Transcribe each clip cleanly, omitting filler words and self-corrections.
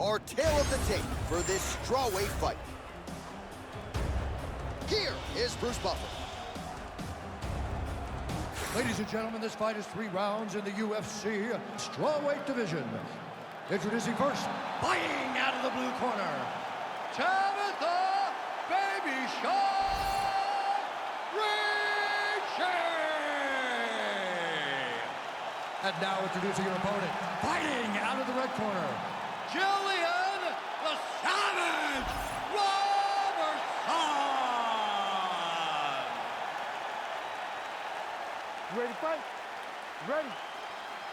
our tale of the tape for this strawweight fight. Here is Bruce Buffer. Ladies and gentlemen, this fight is 3 rounds in the UFC strawweight division. Introducing first, fighting out of the blue corner, Tabatha Baby Ricci! And now introducing your opponent, fighting out of the red corner, Gillian the Savage Robertson! You ready to fight? You ready?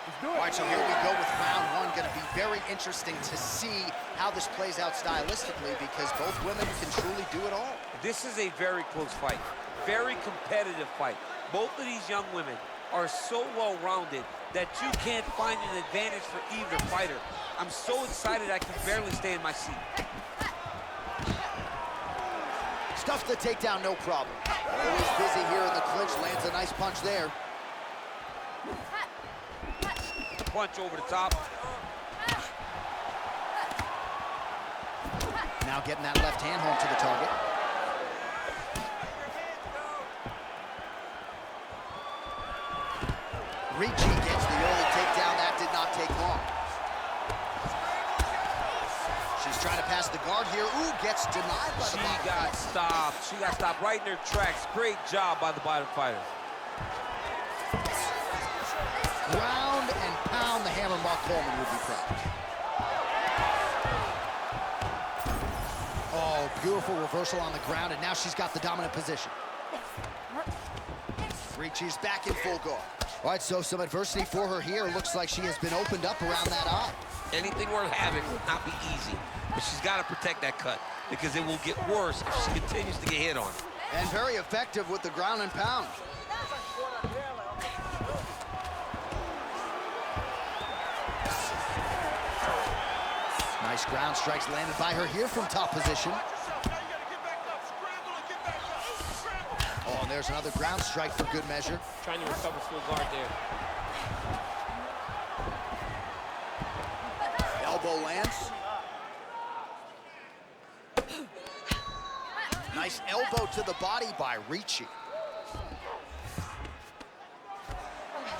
Let's do it. All right, so here we go with round 1. Going to be very interesting to see how this plays out stylistically because both women can truly do it all. This is a very close fight, very competitive fight. Both of these young women are so well-rounded that you can't find an advantage for either fighter. I'm so excited I can barely stay in my seat. Stuffs the takedown, no problem. Always busy here in the clinch, lands a nice punch there. Punch over the top. Now getting that left hand home to the target. Ricci gets the early takedown. That did not take long. She's trying to pass the guard here. Ooh, gets denied by the bottom. She got stopped. She got stopped right in her tracks. Great job by the bottom fighter. Ground and pound, the hammer Mark Coleman would be proud. Oh, beautiful reversal on the ground, and now she's got the dominant position. Ricci's back in full guard. All right, so some adversity for her here. Looks like she has been opened up around that eye. Anything worth having will not be easy, but she's got to protect that cut because it will get worse if she continues to get hit on. And very effective with the ground and pound. Nice ground strikes landed by her here from top position. Oh, and there's another ground strike for good measure. Trying to recover full guard there. Elbow lands. Nice elbow to the body by Ricci.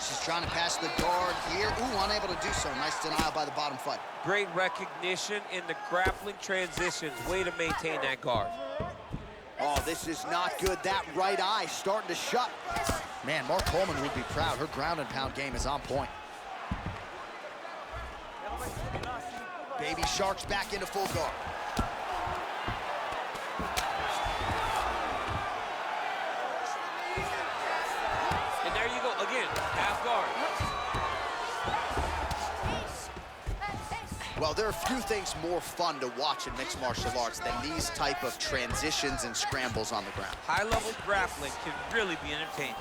She's trying to pass the guard here. Ooh, unable to do so. Nice denial by the bottom fighter. Great recognition in the grappling transitions. Way to maintain that guard. Oh, this is not good. That right eye starting to shut. Man, Mark Coleman would be proud. Her ground and pound game is on point. Baby Shark's back into full guard. And there you go, again, half guard. Well, there are few things more fun to watch in mixed martial arts than these type of transitions and scrambles on the ground. High-level grappling can really be entertaining.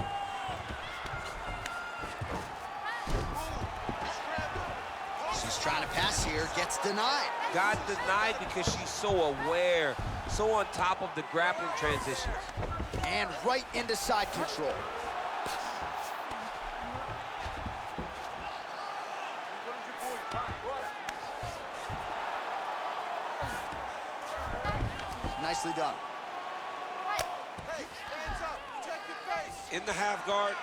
She's trying to pass here, gets denied. Got denied because she's so aware, so on top of the grappling transitions. And right into side control. Nicely done. Hey, hands up, protect your face. In the half guard.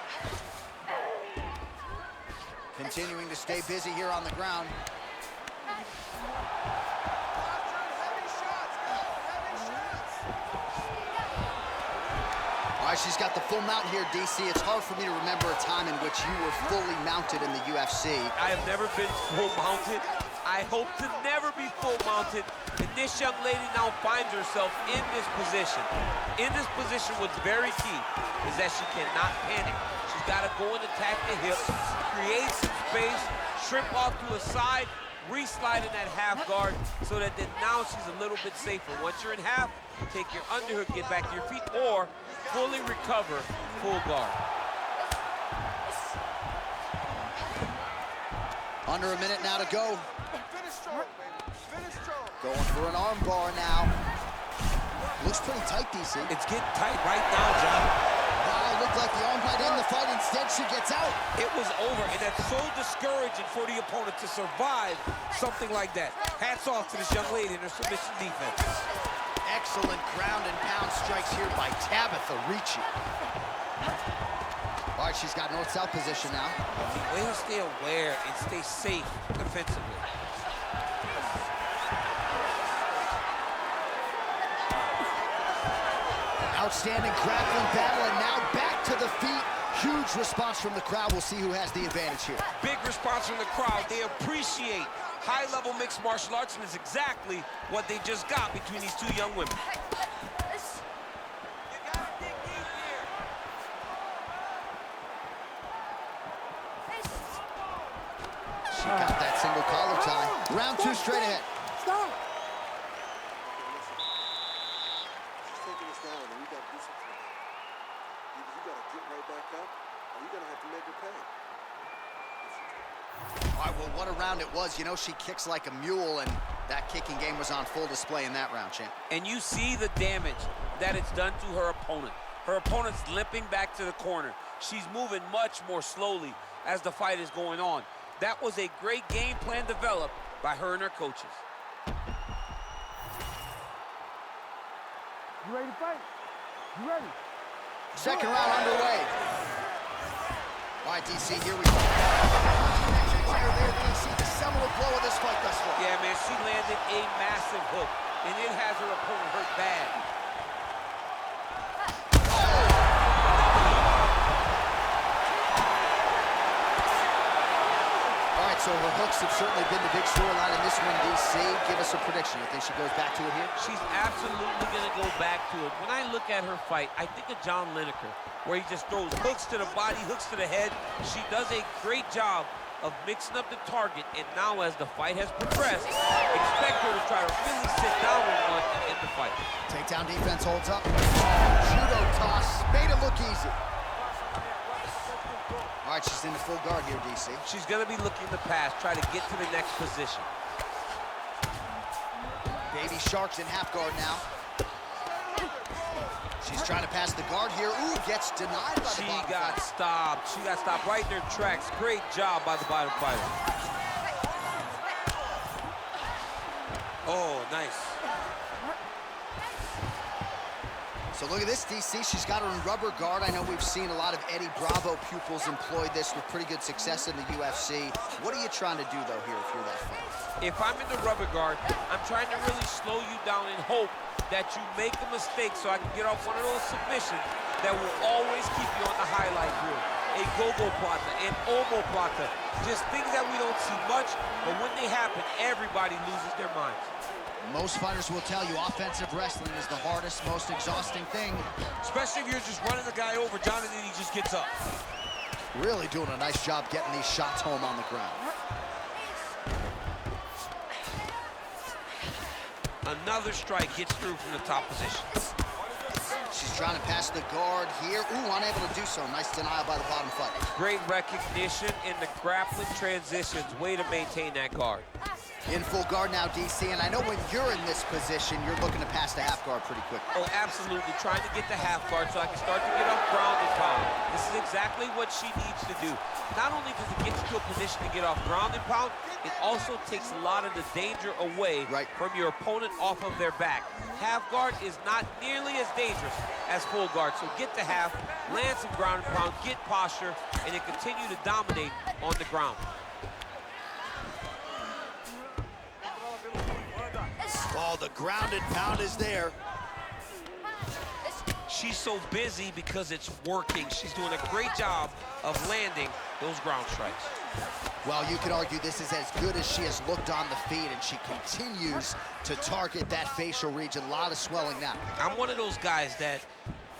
Continuing to stay busy here on the ground. All right, she's got the full mount here, DC. It's hard for me to remember a time in which you were fully mounted in the UFC. I have never been full mounted. I hope to never be full mounted. And this young lady now finds herself in this position. In this position, what's very key is that she cannot panic. She's got to go and attack the hips, create some space, shrimp off to a side, re-slide in that half guard so that then now she's a little bit safer. Once you're in half, take your underhook, get back to your feet, or fully recover full guard. Under a minute now to go. Finish strong, baby. Finish strong. Going for an arm bar now. Looks pretty tight, DC. It's getting tight right now, John. Wow, look looked like the arm might end the fight. Instead, she gets out. It was over, and that's so discouraging for the opponent to survive something like that. Hats off to this young lady and her submission defense. Excellent ground and pound strikes here by Tabatha Ricci. All right, she's got north-south position now. Way to stay aware and stay safe defensively. Outstanding grappling battle, and now back to the feet. Huge response from the crowd. We'll see who has the advantage here. Big response from the crowd. They appreciate high-level mixed martial arts, and it's exactly what they just got between these two young women. She got that single collar tie. Round two straight ahead. Stop. She's taking us down, and we got to do something. Either you got to get right back up, or you're going to have to make her pay. All right, well, what a round it was. You know, she kicks like a mule, and that kicking game was on full display in that round, champ. And you see the damage that it's done to her opponent. Her opponent's limping back to the corner. She's moving much more slowly as the fight is going on. That was a great game plan developed by her and her coaches. You ready to fight? You ready? Second round underway. All right, DC, here we go. There, DC, the seminal blow of this fight thus far. Yeah, man, she landed a massive hook, and it has her opponent hurt bad. All right, so her hooks have certainly been the big storyline in this one, DC. Give us a prediction. You think she goes back to it here? She's absolutely going to go back to it. When I look at her fight, I think of John Lineker, where he just throws hooks to the body, hooks to the head. She does a great job of mixing up the target, and now as the fight has progressed, expect her to try to really sit down with one and end the fight. Takedown defense holds up. Judo toss, made it look easy. All right, she's in the full guard here, DC. She's going to be looking to pass, try to get to the next position. Baby Shark's in half guard now. She's trying to pass the guard here. Ooh, gets denied by the She bottom got fighter. stopped. She got stopped right in her tracks. Great job by the bottom fighter. Oh, nice. So look at this, DC. She's got her in rubber guard. I know we've seen a lot of Eddie Bravo pupils employ this with pretty good success in the UFC. What are you trying to do, though, here if you're that fighter? If I'm in the rubber guard, I'm trying to really slow you down and hope that you make a mistake so I can get off one of those submissions that will always keep you on the highlight reel. A go-go plata, an omoplata, just things that we don't see much, but when they happen, everybody loses their minds. Most fighters will tell you offensive wrestling is the hardest, most exhausting thing. Especially if you're just running the guy over, John, and then he just gets up. Really doing a nice job getting these shots home on the ground. Another strike gets through from the top position. She's trying to pass the guard here. Ooh, unable to do so. Nice denial by the bottom fighter. Great recognition in the grappling transitions. Way to maintain that guard. In full guard now, DC, and I know when you're in this position, you're looking to pass the half guard pretty quick. Oh, absolutely. Trying to get the half guard so I can start to get off ground and pound. This is exactly what she needs to do. Not only does it get you to a position to get off ground and pound, it also takes a lot of the danger away from your opponent off of their back. Half guard is not nearly as dangerous as full guard, so get the half, land some ground and pound, get posture, and then continue to dominate on the ground. Oh, the ground and pound is there. She's so busy because it's working. She's doing a great job of landing those ground strikes. Well, you could argue this is as good as she has looked on the feet, and she continues to target that facial region. A lot of swelling now. I'm one of those guys that...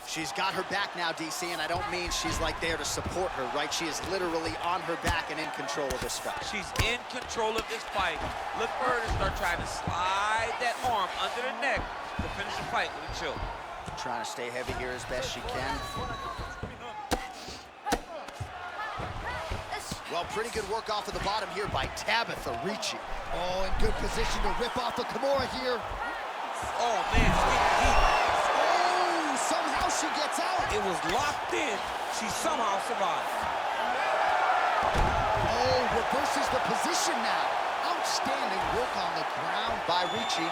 She's got her back now, DC, and I don't mean she's like there to support her, right? She is literally on her back and in control of this fight. She's in control of this fight. Look for her to start trying to slide that arm under the neck to finish the fight with a chill. Trying to stay heavy here as best she can. Well, pretty good work off of the bottom here by Tabatha Ricci. Oh, in good position to rip off a Kimura here. Oh, man, it's getting deep. Oh, somehow she gets out. It was locked in. She somehow survived. Oh, reverses the position now. Outstanding work on the ground by Ricci.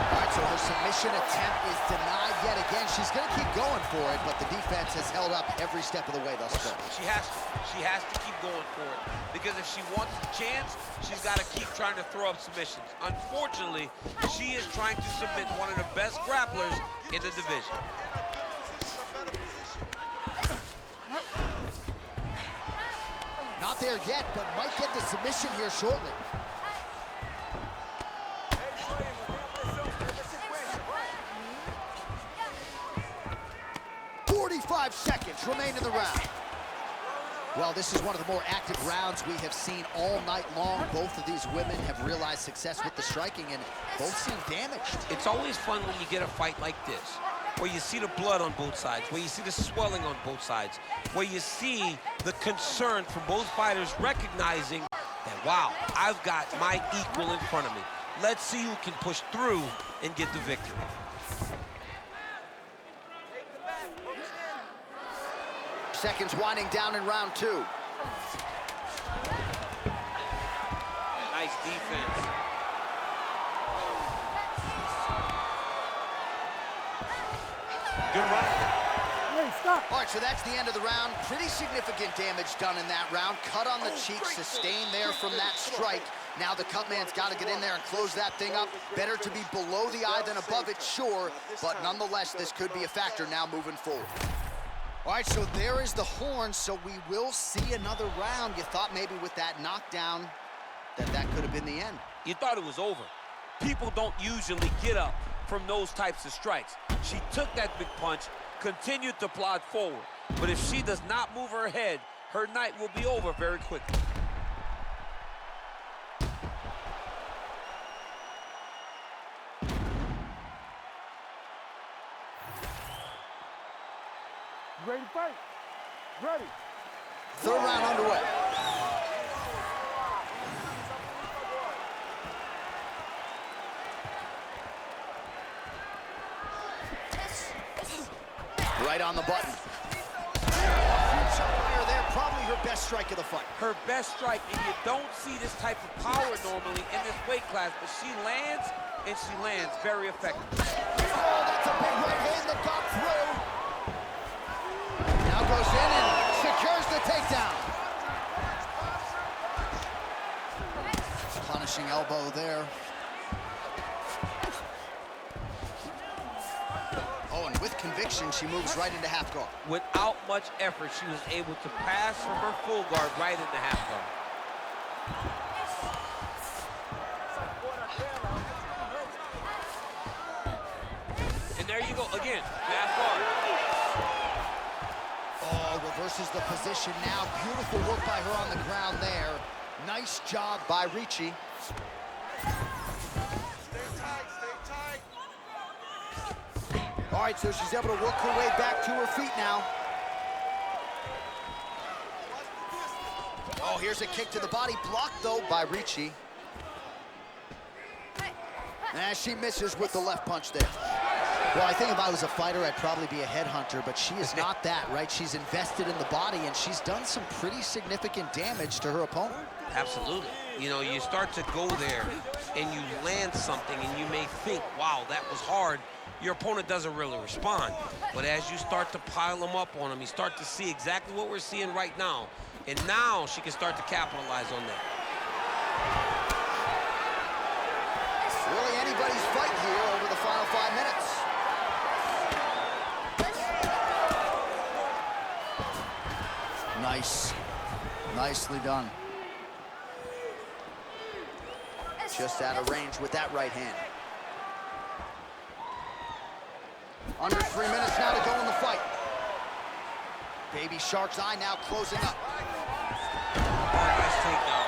All right, so her submission attempt is denied yet again. She's going to keep going for it, but the defense has held up every step of the way thus far. She has to keep going for it, because if she wants a chance, she's got to keep trying to throw up submissions. Unfortunately, she is trying to submit one of the best grapplers in the division. Not there yet, but might get the submission here shortly. 45 seconds remain in the round. Well, this is one of the more active rounds we have seen all night long. Both of these women have realized success with the striking, and both seem damaged. It's always fun when you get a fight like this, where you see the blood on both sides, where you see the swelling on both sides, where you see the concern from both fighters recognizing that, wow, I've got my equal in front of me. Let's see who can push through and get the victory. Seconds winding down in round two. Nice defense. Good run. Hey, stop. All right, so that's the end of the round. Pretty significant damage done in that round. Cut on the cheek, sustained there from that strike. Now the cut man's got to get in there and close that thing up. Better to be below the eye than above it, sure, but nonetheless, this could be a factor now moving forward. All right, so there is the horn, so we will see another round. You thought maybe with that knockdown that could have been the end. You thought it was over. People don't usually get up from those types of strikes. She took that big punch, continued to plod forward. But if she does not move her head, her night will be over very quickly. Ready to fight? Ready. Third round underway. Right on the button. Huge fire there, probably her best strike of the fight. Her best strike, and you don't see this type of power normally in this weight class, but she lands, and she lands very effectively. Oh, that's a big right hand that got through. Now goes in and secures the takedown. Punishing elbow there. Oh, and with conviction, she moves right into half guard. Without much effort, she was able to pass from her full guard right into half guard. And there you go, again, half guard. Oh, reverses the position now. Beautiful work by her on the ground there. Nice job by Ricci. All right, so she's able to work her way back to her feet now. Oh, here's a kick to the body. Blocked, though, by Ricci. And she misses with the left punch there. Well, I think if I was a fighter, I'd probably be a headhunter, but she is not that, right? She's invested in the body, and she's done some pretty significant damage to her opponent. Absolutely. You know, you start to go there, and you land something, and you may think, wow, that was hard. Your opponent doesn't really respond. But as you start to pile them up on him, you start to see exactly what we're seeing right now. And now she can start to capitalize on that. Really anybody's fight here over the final 5 minutes. Nice. Nicely done. Just out of range with that right hand. Under 3 minutes now to go in the fight. Baby Shark's eye now closing up. Nice takedown.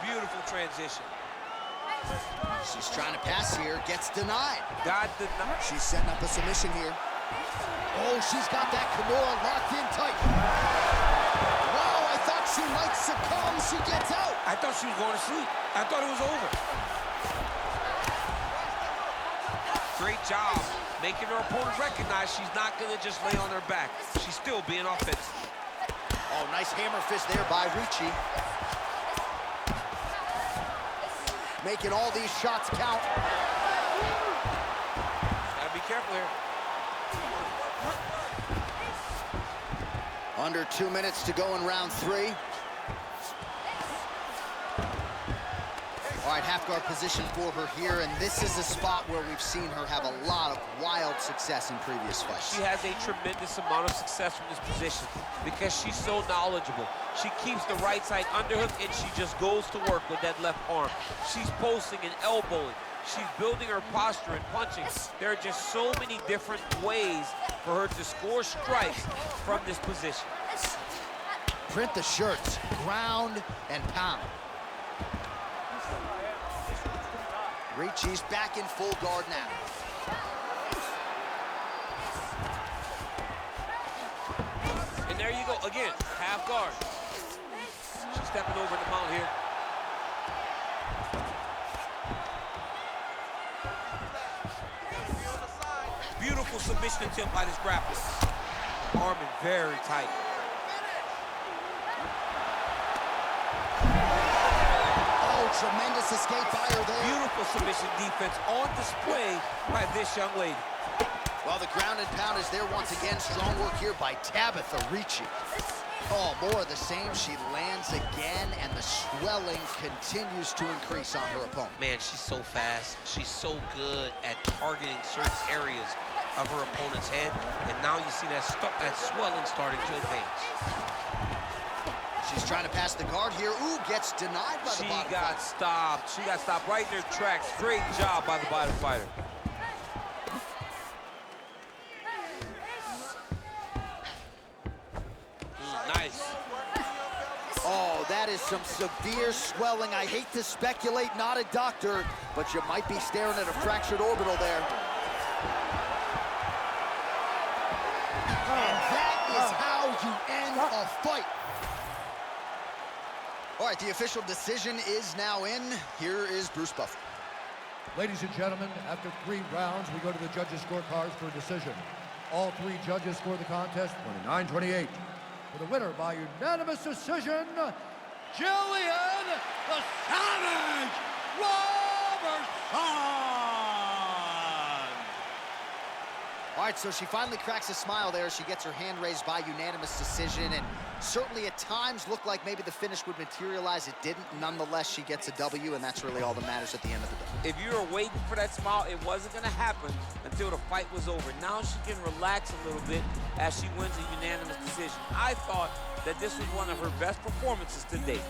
Beautiful transition. She's trying to pass here, gets denied. God denied. She's setting up a submission here. Oh, she's got that Kimura locked in tight. Wow, I thought she might succumb. she gets out. I thought she was going to sleep. I thought it was over. Great job making her opponent recognize she's not going to just lay on her back. She's still being offensive. Oh, nice hammer fist there by Ricci. Making all these shots count. Gotta be careful here. Under 2 minutes to go in round 3. All right, half guard position for her here, and this is a spot where we've seen her have a lot of wild success in previous fights. She has a tremendous amount of success from this position because she's so knowledgeable. She keeps the right side underhook, and she just goes to work with that left arm. She's posting and elbowing. She's building her posture and punching. There are just so many different ways for her to score strikes from this position. Print the shirts, ground and pound. Ricci's back in full guard now. And there you go, again, half guard. She's stepping over the mount here. Beautiful submission attempt by this grappler. Arm in very tight. Tremendous escape by her there. Beautiful submission defense on display by this young lady. Well, the ground and pound is there once again. Strong work here by Tabatha Ricci. Oh, more of the same. She lands again, and the swelling continues to increase on her opponent. Man, she's so fast. She's so good at targeting certain areas of her opponent's head. And now you see that swelling starting to advance. She's trying to pass the guard here. Ooh, gets denied by the bottom fighter. She got stopped right in her tracks. Great job by the bottom fighter. Nice. Oh, that is some severe swelling. I hate to speculate, not a doctor, but you might be staring at a fractured orbital there. And that is how you end a fight. All right, the official decision is now in. Here is Bruce Buffer. Ladies and gentlemen, after 3 rounds, we go to the judges' scorecards for a decision. All 3 judges score the contest 29-28. For the winner by unanimous decision, Gillian the Savage Robertson! All right, so she finally cracks a smile there. She gets her hand raised by unanimous decision, and certainly at times looked like maybe the finish would materialize. It didn't. Nonetheless, she gets a W, and that's really all that matters at the end of the day. If you were waiting for that smile, it wasn't going to happen until the fight was over. Now she can relax a little bit as she wins a unanimous decision. I thought that this was one of her best performances to date.